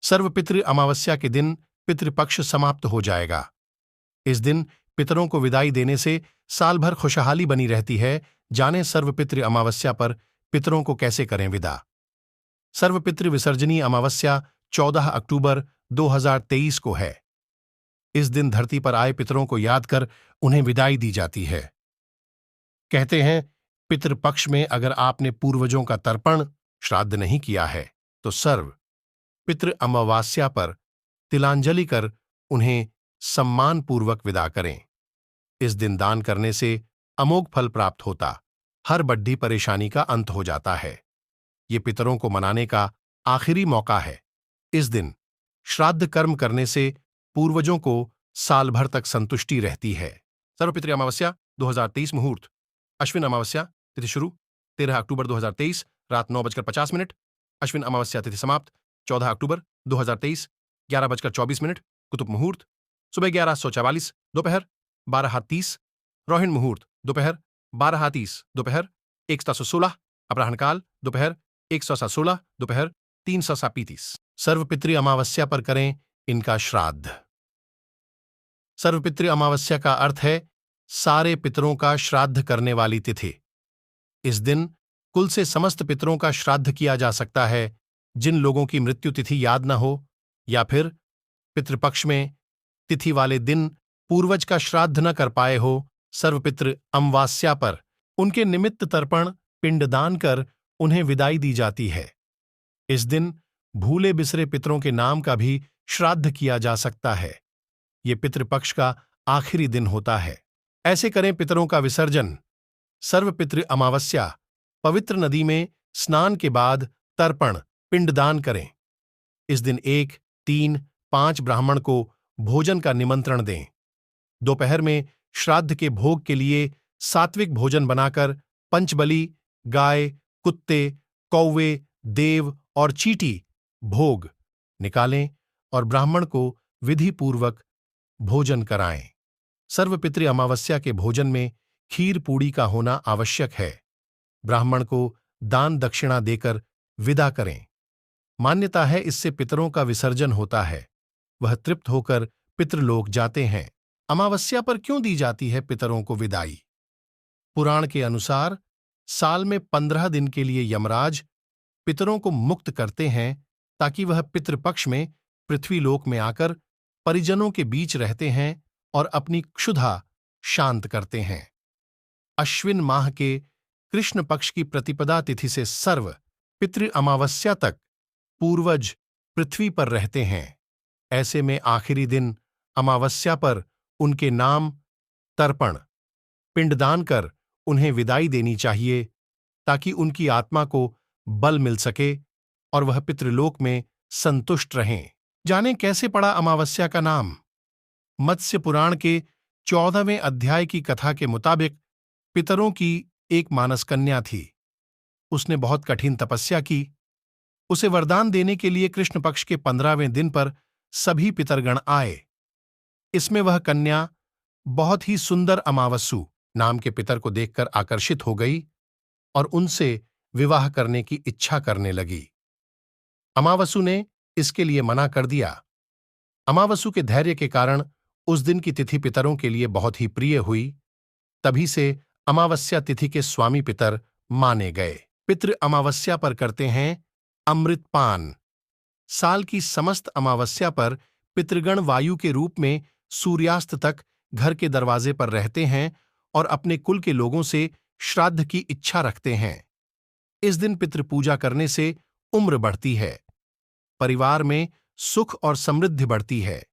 सर्वपितृ अमावस्या के दिन पितृपक्ष समाप्त हो जाएगा। इस दिन पितरों को विदाई देने से साल भर खुशहाली बनी रहती है। जानें सर्वपितृ अमावस्या पर पितरों को कैसे करें विदा। सर्वपितृ विसर्जनी अमावस्या 14 अक्टूबर 2023 को है। इस दिन धरती पर आए पितरों को याद कर उन्हें विदाई दी जाती है। कहते हैं पितृपक्ष में अगर आपने पूर्वजों का तर्पण श्राद्ध नहीं किया है तो सर्व पितृ अमावस्या पर तिलांजलि कर उन्हें सम्मानपूर्वक विदा करें। इस दिन दान करने से अमोघ फल प्राप्त होता, हर बड्ढी परेशानी का अंत हो जाता है। ये पितरों को मनाने का आखिरी मौका है। इस दिन श्राद्ध कर्म करने से पूर्वजों को साल भर तक संतुष्टि रहती है। सर्वपितृ अमावस्या 2023 मुहूर्त अश्विन अमावस्या तिथि शुरू 13 अक्टूबर 2023 रात 9:50। अश्विन अमावस्या तिथि समाप्त 14 अक्टूबर 2023 11:24। कुतुब मुहूर्त सुबह 11:44 दोपहर 12:30। रोहिणी मुहूर्त दोपहर 12:30 दोपहर 1:16। अपराह्नकाल दोपहर 1:16 दोपहर 3:35। सर्वपितृ अमावस्या पर करें इनका श्राद्ध। सर्वपितृ अमावस्या का अर्थ है सारे पितरों का श्राद्ध करने वाली तिथि। इस दिन कुल से समस्त पितरों का श्राद्ध किया जा सकता है। जिन लोगों की मृत्यु तिथि याद न हो या फिर पितृपक्ष में तिथि वाले दिन पूर्वज का श्राद्ध न कर पाए हो, सर्वपितृ अमावस्या पर उनके निमित्त तर्पण पिंडदान कर उन्हें विदाई दी जाती है। इस दिन भूले बिसरे पितरों के नाम का भी श्राद्ध किया जा सकता है। ये पितृपक्ष का आखिरी दिन होता है। ऐसे करें पितरों का विसर्जन। सर्वपितृ अमावस्या पवित्र नदी में स्नान के बाद तर्पण पिंडदान करें। इस दिन 1, 3, 5 ब्राह्मण को भोजन का निमंत्रण दें। दोपहर में श्राद्ध के भोग के लिए सात्विक भोजन बनाकर पंचबली, गाय, कुत्ते, कौवे, देव और चींटी भोग निकालें और ब्राह्मण को विधिपूर्वक भोजन कराएं। सर्वपितृ अमावस्या के भोजन में खीर पूड़ी का होना आवश्यक है। ब्राह्मण को दान दक्षिणा देकर विदा करें। मान्यता है इससे पितरों का विसर्जन होता है, वह तृप्त होकर पितृलोक जाते हैं। अमावस्या पर क्यों दी जाती है पितरों को विदाई? पुराण के अनुसार साल में 15 दिन के लिए यमराज पितरों को मुक्त करते हैं ताकि वह पितृपक्ष में पृथ्वीलोक में आकर परिजनों के बीच रहते हैं और अपनी क्षुधा शांत करते हैं। अश्विन माह के कृष्ण पक्ष की प्रतिपदा तिथि से सर्व पितृ अमावस्या तक पूर्वज पृथ्वी पर रहते हैं। ऐसे में आखिरी दिन अमावस्या पर उनके नाम तर्पण पिंडदान कर उन्हें विदाई देनी चाहिए ताकि उनकी आत्मा को बल मिल सके और वह पितृलोक में संतुष्ट रहें। जानें कैसे पड़ा अमावस्या का नाम। मत्स्य पुराण के 14वें अध्याय की कथा के मुताबिक पितरों की एक मानस कन्या थी। उसने बहुत कठिन तपस्या की। उसे वरदान देने के लिए कृष्ण पक्ष के 15वें दिन पर सभी पितरगण आए। इसमें वह कन्या बहुत ही सुंदर अमावस्सु नाम के पितर को देखकर आकर्षित हो गई और उनसे विवाह करने की इच्छा करने लगी। अमावस्सु ने इसके लिए मना कर दिया। अमावस्सु के धैर्य के कारण उस दिन की तिथि पितरों के लिए बहुत ही प्रिय हुई। तभी से अमावस्या तिथि के स्वामी पितर माने गए। पितृ अमावस्या पर करते हैं अमृतपान। साल की समस्त अमावस्या पर पितृगण वायु के रूप में सूर्यास्त तक घर के दरवाजे पर रहते हैं और अपने कुल के लोगों से श्राद्ध की इच्छा रखते हैं। इस दिन पितृपूजा करने से उम्र बढ़ती है, परिवार में सुख और समृद्धि बढ़ती है।